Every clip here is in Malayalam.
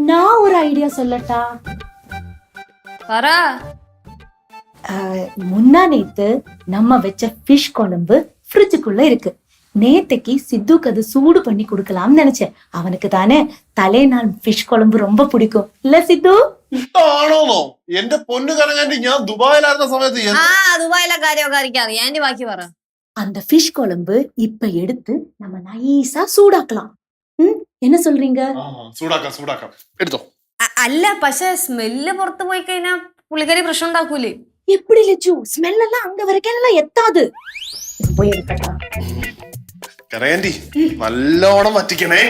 நான் ஒரு ஐடியா சொல்லட்டா? முன்னா நேத்து நம்ம வச்ச ஃபிஷ் குழம்பு ஃப்ரிட்ஜுக்குள்ள இருக்கு. நேத்தைக்கு சித்துக்கு அது சூடு பண்ணி கொடுக்கலாம்னு நினைச்சேன். அவனுக்கு தானே தலைநாள் ஃபிஷ் குழம்பு ரொம்ப பிடிக்கும் இல்ல சித்து? ആണോന്നോ? എന്റെ പൊന്നു കനകാന്റി, ഞാൻ ദുബായിലായിരുന്ന സമയത്ത് ദുബായിലെ കാര്യമൊക്കെ അറിയാം. ആന്റി ബാക്കി പറ. அந்த ஃபிஷ் குழம்பு இப்ப எடுத்து நம்ம நைஸா சூடாக்கலாம். என்ன சொல்றீங்க? ചൂടാക്കാം ചൂടാക്കാം, എടുത്തോ. അല്ല, പക്ഷെ സ്മെല്ല് പുറത്തു പോയി കഴിഞ്ഞാ പുള്ളിക്കാരി പ്രശ്നം ഉണ്ടാക്കൂലേ? எப்படி லட்சு? ஸ்மெல் எல்லாம் அங்க வரைக்கும் எத்தாது. போய் எடுக்கட்டா? കനകാന്റി നല്ലോണം വറ്റിക്കണേ.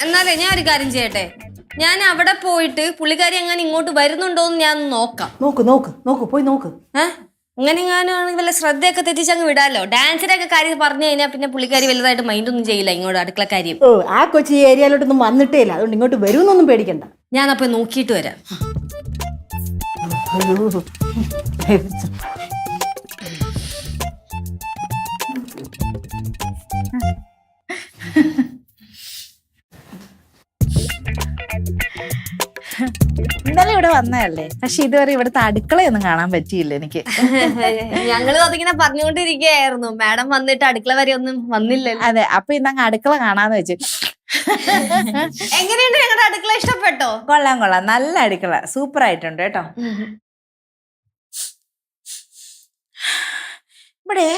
എന്നാലേ ഞാൻ ഒരു കാര്യം ചെയ്യട്ടെ, ഞാൻ അവിടെ പോയിട്ട് പുള്ളിക്കാരി അങ്ങനെ ഇങ്ങോട്ട് വരുന്നുണ്ടോന്ന് ഞാൻ നോക്കാം. നോക്ക് നോക്ക് നോക്ക്, പോയി നോക്ക്. അങ്ങനെ എങ്ങാനും വല്ല ശ്രദ്ധയൊക്കെ തെറ്റിച്ചങ്ങ് വിടാലോ. ഡാൻസിന്റെ ഒക്കെ കാര്യം പറഞ്ഞു കഴിഞ്ഞാൽ പിന്നെ പുള്ളിക്കാരി വലുതായിട്ട് മൈൻഡ് ഒന്നും ചെയ്യില്ല ഇങ്ങോട്ട് അടുക്കള കാര്യം. ഓ, ആ കൊച്ചി ഏരിയയിലോട്ടൊന്നും വന്നിട്ടേ ഇല്ല, അതുകൊണ്ട് ഇങ്ങോട്ട് വരുമെന്നൊന്നും പേടിക്കണ്ട. ഞാൻ അപ്പൊ നോക്കിയിട്ട് വരാം. ഇന്നലെ ഇവിടെ വന്നതല്ലേ, പക്ഷെ ഇതുവരെ ഇവിടുത്തെ അടുക്കളയൊന്നും കാണാൻ പറ്റിയില്ല എനിക്ക്. ഞങ്ങള് അതിങ്ങനെ പറഞ്ഞുകൊണ്ടിരിക്കുകയായിരുന്നു, മാഡം വന്നിട്ട് അടുക്കള വരെ ഒന്നും വന്നില്ലല്ലോ. അതെ, അപ്പൊ ഇന്നങ്ങ് അടുക്കള കാണാന്ന് വെച്ചു. എങ്ങനെയുണ്ട് ഞങ്ങളുടെ അടുക്കള? ഇഷ്ടപ്പെട്ടോ? കൊള്ളാം കൊള്ളാം, നല്ല അടുക്കള, സൂപ്പർ ആയിട്ടുണ്ട് കേട്ടോ. ഇവിടെ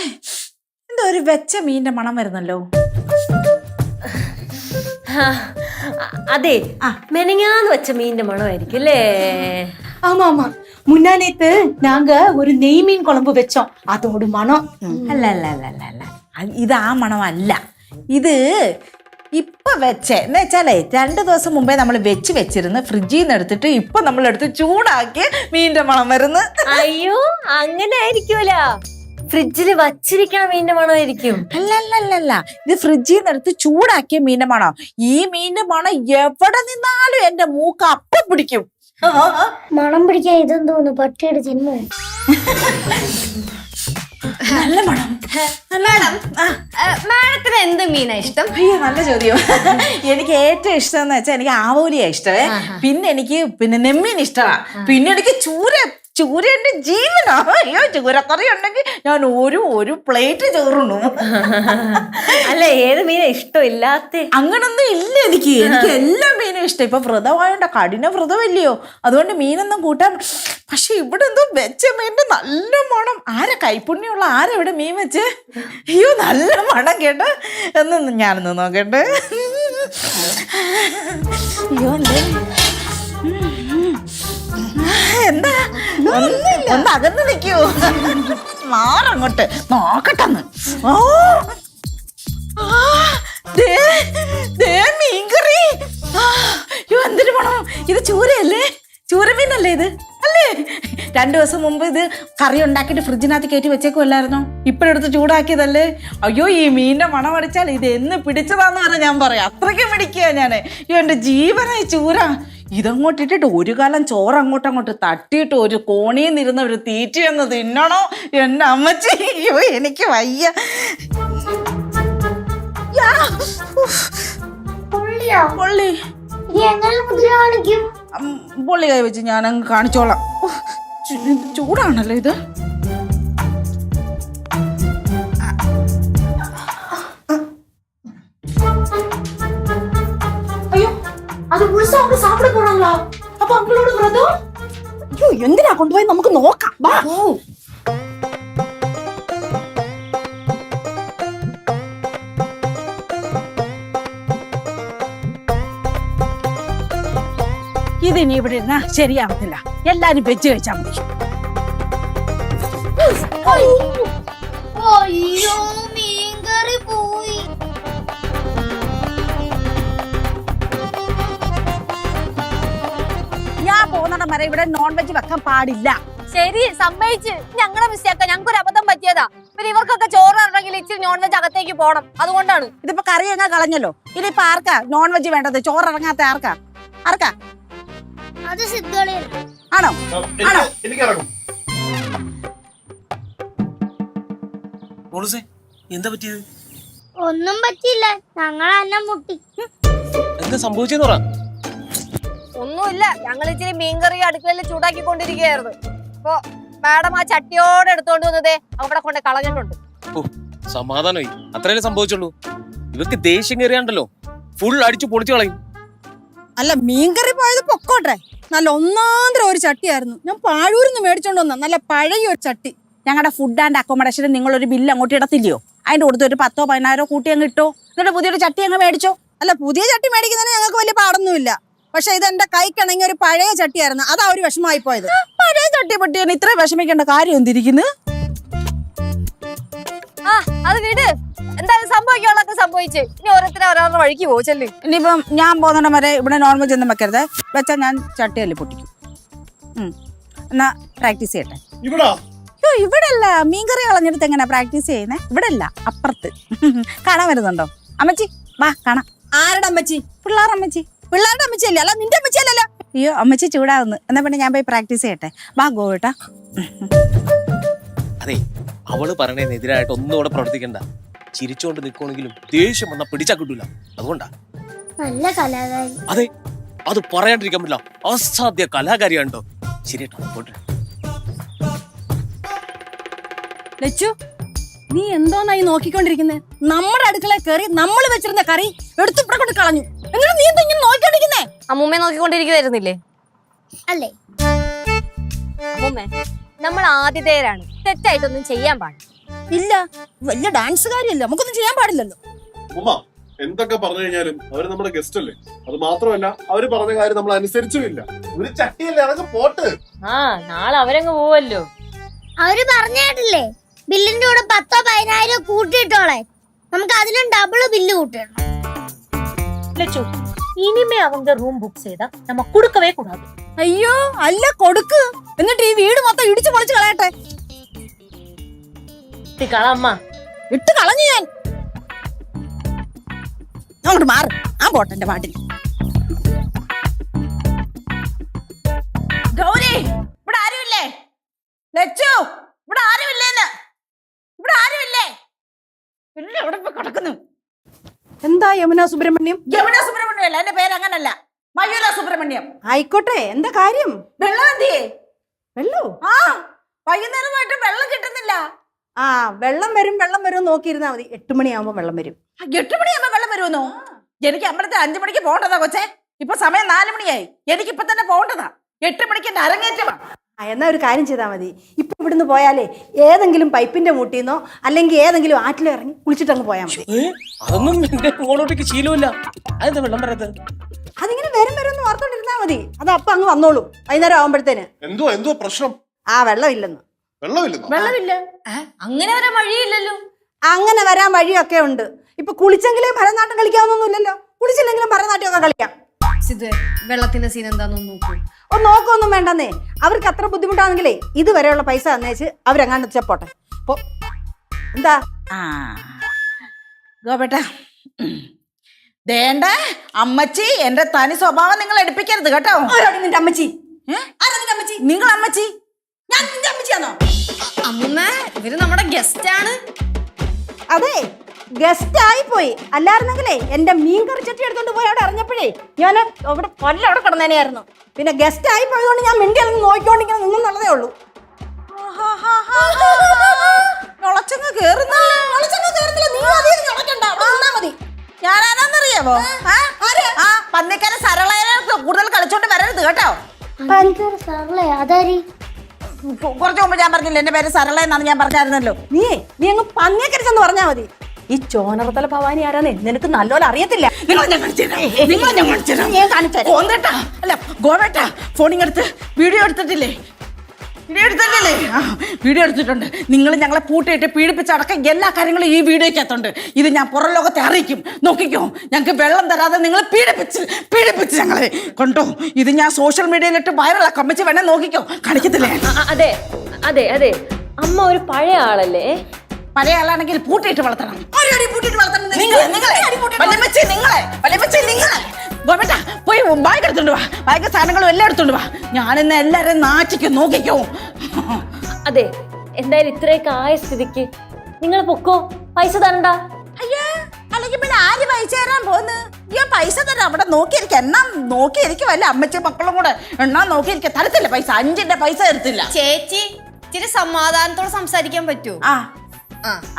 എന്തോ ഒരു വെച്ച മീന്റെ മണം വരുന്നല്ലോ. അതെ, മെനങ്ങാന്ന് വെച്ച മീന്റെ മണമായിരിക്കും അല്ലേ? ஆமா ஆமா, முன்னா நேத்து நாங்க ஒரு நெய் மீன் குழம்பு வச்சோம், அதோட மனம். അല്ല അല്ല അല്ല അല്ല അല്ല, ഇത് ആ മണമല്ല. ഇത് ഇപ്പൊ വെച്ചേ എന്ന് വെച്ചാലേ 2 ദിവസം മുമ്പേ നമ്മൾ വെച്ചിരുന്ന് ഫ്രിഡ്ജിൽ നിന്ന് എടുത്തിട്ട് ഇപ്പൊ നമ്മളെടുത്ത് ചൂടാക്കി മീന്റെ മണം വരുന്നു. അയ്യോ, അങ്ങനെ ആയിരിക്കൂല, ഫ്രിഡ്ജിൽ വച്ചിരിക്കണ മീന്റെ മണമായിരിക്കും. അല്ലല്ലല്ല, ഇത് ഫ്രിഡ്ജിൽ നിന്ന് എടുത്ത് ചൂടാക്കിയ മീന്റെ മണം. ഈ മീന്റെ മണം എവിടെ നിന്നാലും എന്റെ മൂക്ക് അപ്പം പിടിക്കും. മണം പിടിക്കാൻ ഇതെന്ന് തോന്നുന്നു, പട്ടിയുടെ ജന്മം. നല്ല മണം. മാഡത്തിന് എന്ത് മീനാ ഇഷ്ടം? അയ്യോ, നല്ല ചോദ്യം. എനിക്ക് ഏറ്റവും ഇഷ്ടം എന്ന് വെച്ചാൽ എനിക്ക് ആവോലിയാ ഇഷ്ടമേ. പിന്നെ എനിക്ക് നെമ്മീൻ ഇഷ്ടമാ. പിന്നെ എനിക്ക് ചൂര എന്റെ ജീവനാ. അയ്യോ, ചൂരക്കറി ഉണ്ടെങ്കിൽ ഞാൻ ഒരു പ്ലേറ്റ് ചോറുണ്ണു. അല്ല, ഏത് മീനാ ഇഷ്ടമില്ലാത്ത? അങ്ങനൊന്നും ഇല്ല എനിക്ക് എല്ലാ മീനും ഇഷ്ടം. ഇപ്പൊ വ്രതമായോണ്ട, കഠിന വ്രതമല്ലയോ, അതുകൊണ്ട് മീനൊന്നും കൂട്ടാൻ. പക്ഷെ ഇവിടെ എന്തോ വെച്ച മീനിന്റെ നല്ല മണം. ആരാ കൈപ്പുണ്യമുള്ള ആരെവിടെ മീൻ വെച്ച്? അയ്യോ, നല്ല മണം കേട്ടോ. എന്നൊന്നും ഞാനൊന്ന് നോക്കട്ടെ. അയ്യോ, എന്താ ഒന്ന് അകന്ന് നിൽക്കൂ, മാറങ്ങോട്ട് നോക്കട്ടെന്ന്. ഓ, മീൻകറി. അയ്യോ, എന്തൊരു മണം. ഇത് ചൂരയല്ലേ? ചൂരമീനല്ലേ ഇത്? അല്ലേ? 2 ദിവസം മുമ്പ് ഇത് കറി ഉണ്ടാക്കിയിട്ട് ഫ്രിഡ്ജിനകത്ത് കയറ്റി വെച്ചേക്കുമല്ലായിരുന്നോ? ഇപ്പോഴെടുത്ത് ചൂടാക്കിയതല്ലേ? അയ്യോ, ഈ മീനിന്റെ മണം അടിച്ചാൽ ഇത് എന്ന് പിടിച്ചതാന്ന് പറഞ്ഞാൽ ഞാൻ പറയാം, അത്രയ്ക്കും പിടിക്കുക ഞാന്. അയ്യോ, എന്റെ ജീവനായി ചൂര. ഇതങ്ങോട്ട് ഇട്ടിട്ട് ഒരു കാലം ചോറ് അങ്ങോട്ടങ്ങോട്ട് തട്ടിയിട്ട് ഒരു കോണിയിൽ നിന്നിരുന്ന ഒരു തീറ്റയൊന്ന് തിന്നണോ എന്റെ അമ്മച്ചി. അയ്യോ, എനിക്ക് വയ്യ. പൊള്ളി പൊള്ളി കൈ വെച്ച് ഞാൻ അങ്ങ് കാണിച്ചോളാം. ചൂടാണല്ലോ ഇത്. ஐயோ, அது முழுசா அவங்க சாப்பிட போறாங்களா? அப்ப அவங்களோட விரதம்? ஐயோ, എന്തിനാ കൊണ്ടുപോയി നമുക്ക് നോക്കാം. വാ. ഇതിനി ഇവിടെ ഇരുന്നാ ശരിയാവത്തില്ല. എല്ലാരും വെച്ച് കഴിച്ചാൽ മതി. അയ്യോ, മീൻകറി പോയി. ഞാൻ പോകുന്നിടം വരെ ഇവിടെ നോൺ വെജ് വെക്കാൻ പാടില്ല. ശരി, സമ്മതിച്ച്. ഞങ്ങളുടെ മിസ്റ്റേക്കാ, ഞങ്ങൾക്കൊരു അബദ്ധം പറ്റിയതാ. പിന്നെ ഇവർക്കൊക്കെ ചോറ് ഇറങ്ങി ഇച്ചിരി നോൺ വെജ് അകത്തേക്ക് പോണം, അതുകൊണ്ടാണ്. ഇതിപ്പോ കറി അങ്ങ് കളഞ്ഞല്ലോ. ഇനിയിപ്പൊ ആർക്കാ നോൺ വെജ് വേണ്ടത്? ചോറ് ഇറങ്ങാത്ത ആർക്കാ? അത് സിദ്ധോളിയല്ല. ആണോ? എനിക്കിറങ്ങും. എന്താ പറ്റിയത്? ഒന്നും പറ്റിയില്ല, ഞങ്ങൾ അന്നം മുട്ടി. എന്താ സംഭവിച്ചെന്ന് പറ. ഒന്നുമില്ല, ഞങ്ങൾ ഇച്ചിരി മീൻകറി അടുക്കളയിൽ ചൂടാക്കിക്കൊണ്ടിരിക്കുകയായിരുന്നു. അപ്പൊ മാഡം ആ ചട്ടിയോടെ എടുത്തോണ്ട് വന്നതേ അവിടെ കൊണ്ട് കളഞ്ഞിട്ടുണ്ട്. ഓ സമാധാനമായി, അത്രയല്ലേ സംഭവിച്ചുള്ളൂ. ഇവർക്ക് ദേഷ്യം കയറിയാണ്ടല്ലോ ഫുൾ അടിച്ചു പൊളിച്ചു കളയും. അല്ല മീൻകറി പോയത് പൊക്കോട്ടെ, നല്ല ഒന്നാന്തര ഒരു ചട്ടിയായിരുന്നു. ഞാൻ പാഴൂരിൽ നിന്ന് മേടിച്ചോണ്ട് വന്ന നല്ല പഴയ ഒരു ചട്ടി. ഞങ്ങളുടെ ഫുഡ് ആൻഡ് അക്കോമഡേഷന് നിങ്ങളൊരു ബില്ല് അങ്ങോട്ട് ഇടത്തില്ലയോ? അതിന്റെ കൊടുത്ത് ഒരു 10-15 കൂട്ടി അങ്ങ് ഇട്ടോ, എന്നിട്ട് പുതിയൊരു ചട്ടി അങ്ങ് മേടിച്ചോ. അല്ല പുതിയ ചട്ടി മേടിക്കുന്നതിന് ഞങ്ങൾക്ക് വലിയ പാടൊന്നുമില്ല. പക്ഷെ ഇത് എന്റെ കൈക്കിണങ്ങി ഒരു പഴയ ചട്ടിയായിരുന്നു, അതാ ഒരു വിഷമമായി പോയത്. പഴയ ചട്ടി പൊട്ടിയാണ് ഇത്രയും വിഷമിക്കേണ്ട കാര്യം എന്തിരിക്കുന്നു? ആ അത് വിട്, എന്തായാലും സംഭവിക്കാനുള്ളതൊക്കെ സംഭവിച്ച് ഇനി ഓരോരുത്തരുടെ വഴിക്ക് പോച്ചല്ലേ. ഇനിയിപ്പം ഞാൻ പോകുന്നിടം വരെ ഇവിടെ നോൺ വെജ് ഒന്നും വെക്കരുത്. വെച്ചാൽ ഞാൻ ചട്ടിയല്ലേ പൊട്ടിക്കും. എന്നാ പ്രാക്ടീസ് ചെയ്യട്ടെ. ഇവിടാ അയ്യോ ഇവിടെ അല്ല, മീൻകറി കളഞ്ഞെടുത്ത് എങ്ങനെ പ്രാക്ടീസ് ചെയ്യുന്നേ? ഇവിടെ അല്ല, അപ്പുറത്ത്. കാണാൻ വരുന്നുണ്ടോ? അമ്മച്ചി വാ കാണാം. ആരുടെ അമ്മച്ചി? പിള്ളേർ അമ്മച്ചി. പിള്ളേരുടെ അമ്മച്ചിയല്ലേ, അല്ല നിന്റെ അമ്മച്ചിയല്ലല്ലോ. അയ്യോ അമ്മച്ചി ചൂടാവുന്നു. എന്നാ പിന്നെ ഞാൻ പോയി പ്രാക്ടീസ് ചെയ്യട്ടെ. വാ ഗോവേട്ടാ. അതെ, അവള് പറയണതിനെതിരായിട്ട് ഒന്നും ഇവിടെ പ്രവർത്തിക്കണ്ട. ചിരിച്ചോണ്ട് നിൽക്കുവാണെങ്കിലും ദേഷ്യം വന്നാ പിടിച്ചാ കിട്ടൂല. അതുകൊണ്ടാ. നല്ല കലാകാരി. അതെ, അത് പറയാണ്ടിരിക്കാൻ പറ്റില്ല. അസാധ്യ കലാകാരിയാണ് കേട്ടോ. ശരിയാട്ടോ, പോട്ടെ. ലച്ചു, നീ എന്തോന്നായി നോക്കിക്കൊണ്ടിരിക്കുന്നത്? നമ്മുടെ അടുക്കളയിൽ കയറി നമ്മൾ വെച്ചിരുന്ന കറി എടുത്തിപ്പടെ കൊണ്ട് കളഞ്ഞു. എന്നിട്ട് നീ എന്താ ഇങ്ങനെ നോക്കിക്കൊണ്ടിരിക്കുന്നേ? അമ്മൂമ്മയെ നോക്കിക്കൊണ്ടിരിക്കുവായിരുന്നില്ലേ? അല്ലേ? അമ്മൂമ്മ, നമ്മൾ ആതിഥേയരാണ്, തെറ്റായിട്ടൊന്നും ചെയ്യാൻ പാടില്ല. ഇല്ല, വലിയ ഡാൻസുകാരിയല്ലേ, നമുക്കൊന്നും ചെയ്യാൻ പാടില്ലല്ലോ. ഉമ്മ എന്തൊക്കെ പറഞ്ഞു കഴിഞ്ഞാലും അവര് നമ്മുടെ ഗസ്റ്റ് അല്ലേ. അത് മാത്രമല്ല അവര് പറഞ്ഞ കാര്യം നമ്മൾ അനുസരിച്ചുമില്ല. ഒരു ചട്ടിയല്ലേ, അതൊക്കെ പോട്ട്. ആ നാളെ അവരങ്ങ് പോവല്ലോ. അവര് പറഞ്ഞേട്ടില്ലേ, ബില്ലിന്റെ കൂടെ 10-15 കൂട്ടിയിട്ടോളെ. നമുക്ക് അതിലും ഡബിൾ ബില്ല് കൂട്ടണം. லட்சு, இனிமே அவங்க ரூம் புக் செய்தா நம்ம கொடுக்கவே கூடாது. അയ്യോ അല്ല, കൊടുക്ക്. എന്നിട്ട് ഈ വീട് മൊത്തം ഇടിച്ചു പൊളിച്ച് കളയട്ടെ. കളമ്മ ഇട്ട് കളഞ്ഞു ഞാൻ. അങ്ങോട്ട് മാറ്, ആ പോട്ടെ എന്റെ പാട്ടിൽ. ഗൗരി, ഇവിടെ ആരുമില്ലേ? ലച്ചു, ഇവിടെ ആരുമില്ലേന്ന്? ഇവിടെ ആരുമില്ലേ? പിന്നെ എവിടെ പോയി കിടക്കുന്നു? എന്താ യമുന സുബ്രഹ്മണ്യം? യമുന സുബ്രഹ്മണ്യം അല്ല, എന്റെ പേര് അങ്ങനല്ല, മയൂര സുബ്രഹ്മണ്യം. ആയിക്കോട്ടെ, എന്താ കാര്യം? വെള്ളം എന്തിയേ? വെള്ളോ? ആ വൈകുന്നേരമായിട്ട് വെള്ളം കിട്ടുന്നില്ല. ആ വെള്ളം വരും നോക്കിയിരുന്നാ മതി. 8 മണിയാവുമ്പോ വെള്ളം വരും. 8 മണിയാകുമ്പോ വെള്ളം വരുമെന്നോ? എനിക്ക് അമ്പലത്തിൽ 5 മണിക്ക് പോകേണ്ടതാ കൊച്ചേ. ഇപ്പൊ സമയം 4 മണിയായി. എനിക്കിപ്പൊ തന്നെ പോകേണ്ടതാ. 8 മണിക്ക് എന്റെ അരങ്ങേറ്റമാ. എന്നാ ഒരു കാര്യം ചെയ്താൽ മതി. ഇപ്പൊ ഇവിടുന്ന് പോയാലേ ഏതെങ്കിലും പൈപ്പിന്റെ മൂട്ടിന്നോ അല്ലെങ്കിൽ ഏതെങ്കിലും ആറ്റിലോ ഇറങ്ങി കുളിച്ചിട്ട് അങ്ങ് പോയാൽ മതി. അതൊന്നും എന്റെ മോളോട്ടേക്ക് ശീലമില്ല. അതെന്താ വെള്ളം പറയാത്തത്? അതിങ്ങനെ വരും ഓർത്തോണ്ടിരുന്നാ മതി. അത് അപ്പൊ അങ്ങ് വന്നോളൂ വൈകുന്നേരം ആവുമ്പോഴത്തേന്. എന്തോ പ്രശ്നം? ആ വെള്ളം ഇല്ലെന്ന്. വെള്ളമില്ല. അങ്ങനെ വരാൻ വഴിയില്ലല്ലോ. അങ്ങനെ വരാൻ വഴിയൊക്കെ ഉണ്ട്. ഇപ്പൊ കുളിച്ചെങ്കിലും ഭരതനാട്യം കളിക്കാവുന്നൊന്നുമില്ലല്ലോ. കുളിച്ചില്ലെങ്കിലും ഭരതനാട്യമൊക്കെ കളിക്കാം. വെള്ളത്തിന്റെ സീൻ എന്താന്ന് നോക്കൂ. നോക്കൊന്നും വേണ്ടെന്നേ. അവർക്ക് അത്ര ബുദ്ധിമുട്ടാണെങ്കിലേ ഇതുവരെയുള്ള പൈസ തന്നേച്ച് അവരെങ്ങാണ്ട് വെച്ചപ്പോട്ടെ. എന്താ ഗോപേട്ട, ദേണ്ട അമ്മച്ചി, എന്റെ തനി സ്വഭാവം നിങ്ങൾ എടുപ്പിക്കരുത് കേട്ടോ. നിന്റെ അമ്മച്ചി? നിങ്ങൾ അമ്മച്ചി? ഞാൻ നിന്റെ അമ്മച്ചിയാണോ? അമ്മൂമ്മ, ഇവര് നമ്മുടെ ഗസ്റ്റ് ആണ്. അതെ, ഗസ്റ്റ് ആയിപ്പോയി. അല്ലായിരുന്നെങ്കിലേ എന്റെ മീൻ കറി ചട്ടി എടുത്തോണ്ട് പോയി അവിടെ ഇറങ്ങിയപ്പോഴേ ഞാൻ അവിടെ അവിടെ കിടന്നേനെയായിരുന്നു. പിന്നെ ഗസ്റ്റ് ആയി പോയതുകൊണ്ട് ഞാൻ മിണ്ടി അല്ലെങ്കിൽ നോക്കിക്കൊണ്ടിങ്ങനെ നിന്നുള്ളതേ ഉള്ളൂ. ഞാനാണെന്നറിയാമോ? പന്നിക്കാരൻ സരളയെ കൂടുതൽ കളിച്ചോണ്ട് വരരുത് കേട്ടോ. കുറച്ചു മുമ്പ് ഞാൻ പറഞ്ഞില്ല എന്റെ പേര് സരള എന്നാണ് ഞാൻ പറഞ്ഞായിരുന്നല്ലോ. നീ അങ്ങ് പന്നിയെക്കരച്ചെന്ന് പറഞ്ഞാ മതി. ഈ ചോനറത്തല ഭവാനി ആരാന്നേ നിനക്ക് നല്ലോണം അറിയത്തില്ല. അല്ല ഗോവേട്ട, ഫോണിങ്ങടുത്ത് വീഡിയോ എടുത്തിട്ടില്ലേ? വീഡിയോ എടുത്തിട്ടുണ്ട്. നിങ്ങൾ ഞങ്ങളെ പൂട്ടിയിട്ട് പീഡിപ്പിച്ചടക്കം എല്ലാ കാര്യങ്ങളും ഈ വീഡിയോക്കകത്തുണ്ട്. ഇത് ഞാൻ പുറം ലോകത്തെ അറിയിക്കും. നോക്കിക്കോ, ഞങ്ങൾക്ക് വെള്ളം തരാതെ നിങ്ങൾ പീഡിപ്പിച്ച് ഞങ്ങളെ കൊണ്ടോ. ഇത് ഞാൻ സോഷ്യൽ മീഡിയയിലിട്ട് വൈറലാക്കാൻ വെച്ച് വേണേ നോക്കിക്കോ. കാണിക്കത്തില്ലേ? അതെ അതെ അതെ, അമ്മ ഒരു പഴയ ആളല്ലേ. പഴയ ആളാണെങ്കിൽ പൂട്ടിയിട്ട് വളർത്തണം. ഗോപേട്ട, പോയി ബാഗ് എടുത്തോണ്ട് വാ. ബാഗ് സാധനങ്ങളും എല്ലാം എടുത്തോണ്ട് വാ. ഞാനിന്ന് എല്ലാരെയും നാച്ചിക്കും, നോക്കിക്കോ. അതെ, എന്തായാലും ഇത്രയൊക്കെ ആയ സ്ഥിതിക്ക് നിങ്ങൾ പൊക്കോ, പൈസ തരണ്ട. അയ്യേ, അല്ല അല്ലെങ്കിൽ പിന്നെ ആര് പൈസ തരാൻ പോന്ന്? ഈ പൈസ തരാം, അവിടെ നോക്കിയിരിക്ക, എണ്ണ നോക്കിയിരിക്കുവല്ല, അമ്മച്ചും മക്കളും കൂടെ എണ്ണ നോക്കിയിരിക്ക. തരത്തില്ല പൈസ, 5ന്റെ പൈസ തരത്തില്ല. ചേച്ചി ഇച്ചിരി സമാധാനത്തോടെ സംസാരിക്കാൻ പറ്റൂ? ആ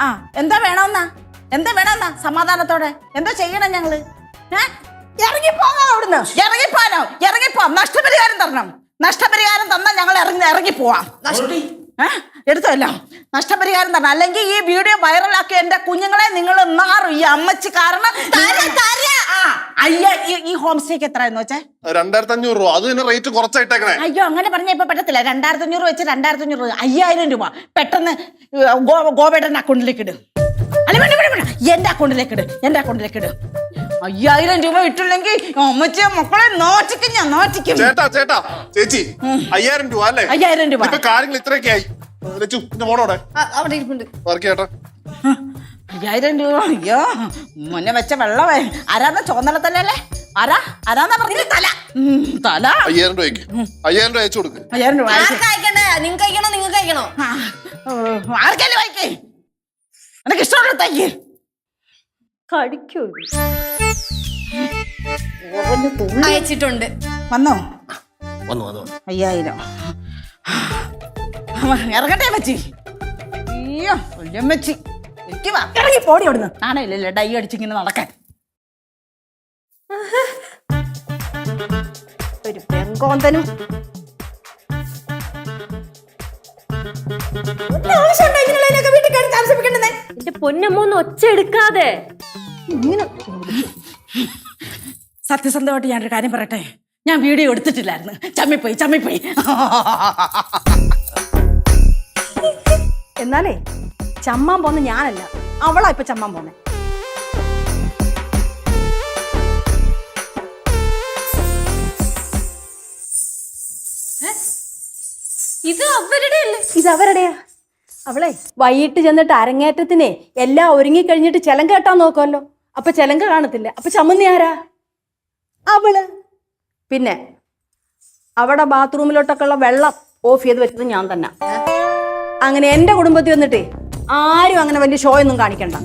ആ എന്താ വേണമെന്നാ? എന്താ വേണമെന്നാ സമാധാനത്തോടെ? എന്താ ചെയ്യണം ഞങ്ങള്? ഇറങ്ങിപ്പോകാം അവിടുന്ന്. ഇറങ്ങിപ്പോ. നഷ്ടപരിഹാരം തരണം. നഷ്ടപരിഹാരം തന്നാൽ ഞങ്ങൾ ഇറങ്ങിപ്പോവാം. എടുത്തല്ലോ നഷ്ടപരിഹാരം തരണം, അല്ലെങ്കിൽ ഈ വീഡിയോ വൈറലാക്കി എന്റെ കുഞ്ഞുങ്ങളെ നിങ്ങൾ മാറും. ഈ അമ്മച്ചി കാരണം ഈ ഹോം സ്റ്റേക്ക് എത്രയെന്ന് വെച്ചേ? 2500 രൂപ. അത് തന്നെ റേറ്റ് കുറച്ചായിട്ടേക്കണേ. അയ്യോ അങ്ങനെ പറഞ്ഞ ഇപ്പൊ പറ്റത്തില്ല. 2500 വെച്ച് 2500 5000 രൂപ പെട്ടെന്ന് ഗോപേട്ടന്റെ അക്കൗണ്ടിലേക്ക് ഇട്. അല്ല വേണ്ട, എന്റെ അക്കൗണ്ടിലേക്ക് ഇട്. 5000 രൂപ ഇട്ടില്ലെങ്കിൽ അമ്മച്ചിയെ മക്കളെ നോട്ടിക്കും ഞാൻ, നോട്ടിക്കും. ചേട്ടാ ചേച്ചി 5000 രൂപ അല്ലേ? 5000 രൂപ. ഇപ്പൊ കാര്യങ്ങൾ ഇത്രയൊക്കെ ആയി. മോളോടെ അവിടെ ഇരിപ്പുണ്ട്. ചേട്ടാ 5000 രൂപ. അയ്യോ മുന്നേ വെച്ച വെള്ളമേ. ആരാന്ന ചോന്നലത്തല്ലേ? ആരാന്നാ പറഞ്ഞത്? തല 5000 രൂപയ്ക്ക് 5000 രൂപ അയച്ചു കൊടുക്ക്. 5000 രൂപ ആർക്ക് അയക്കണ്ടേ? നിങ്ങൾക്ക് അയക്കണോ? നിങ്ങൾക്ക് അയക്കണോ? ആർക്കല്ലേ വായിക്കേ? എനിക്ക് ഇഷ്ടമുള്ള തയ്ക്ക്. കടിക്കൂ. അയച്ചിട്ടുണ്ട്. വന്നോ? വന്നു 5000. ഇറങ്ങട്ടെ മച്ചി. അയ്യോ കൊല്ലമ്മച്ചി ഇറങ്ങി പോടി അവിടുന്ന്. ആണല്ലേ ഡൈ അടിച്ചിങ്ങനെ നടക്കാൻ. ഒരു പെങ്കോന്തനും എന്റെ പൊന്നമ്മൊന്ന് ഒച്ച എടുക്കാതെ. സത്യസന്ധമായിട്ട് ഞാനൊരു കാര്യം പറയട്ടെ, ഞാൻ വീഡിയോ എടുത്തിട്ടില്ലായിരുന്നു. ചമ്മിപ്പോയി. എന്നാലേ ചമ്മാൻ പോന്ന ഞാനല്ല, അവളാ ഇപ്പൊ ചമ്മാൻ പോന്നെ. ഇത് അവരുടെ അല്ലേ? ഇത് അവരുടെയാ. അവളെ വൈകിട്ട് ചെന്നിട്ട് അരങ്ങേറ്റത്തിനെ എല്ലാം ഒരുങ്ങി കഴിഞ്ഞിട്ട് ചെലങ്ക കെട്ടാൻ നോക്കുമല്ലോ. അപ്പൊ ചെലങ്ക കാണത്തില്ല. അപ്പൊ ചമ്മന്തി ആരാ? അവള്. പിന്നെ അവിടെ ബാത്റൂമിലോട്ടൊക്കെ ഉള്ള വെള്ളം ഓഫ് ചെയ്ത് വെച്ചത് ഞാൻ തന്നെ. അങ്ങനെ എന്റെ കുടുംബത്തിൽ വന്നിട്ടേ ആരും അങ്ങനെ വലിയ ഷോ ഒന്നും കാണിക്കണ്ട.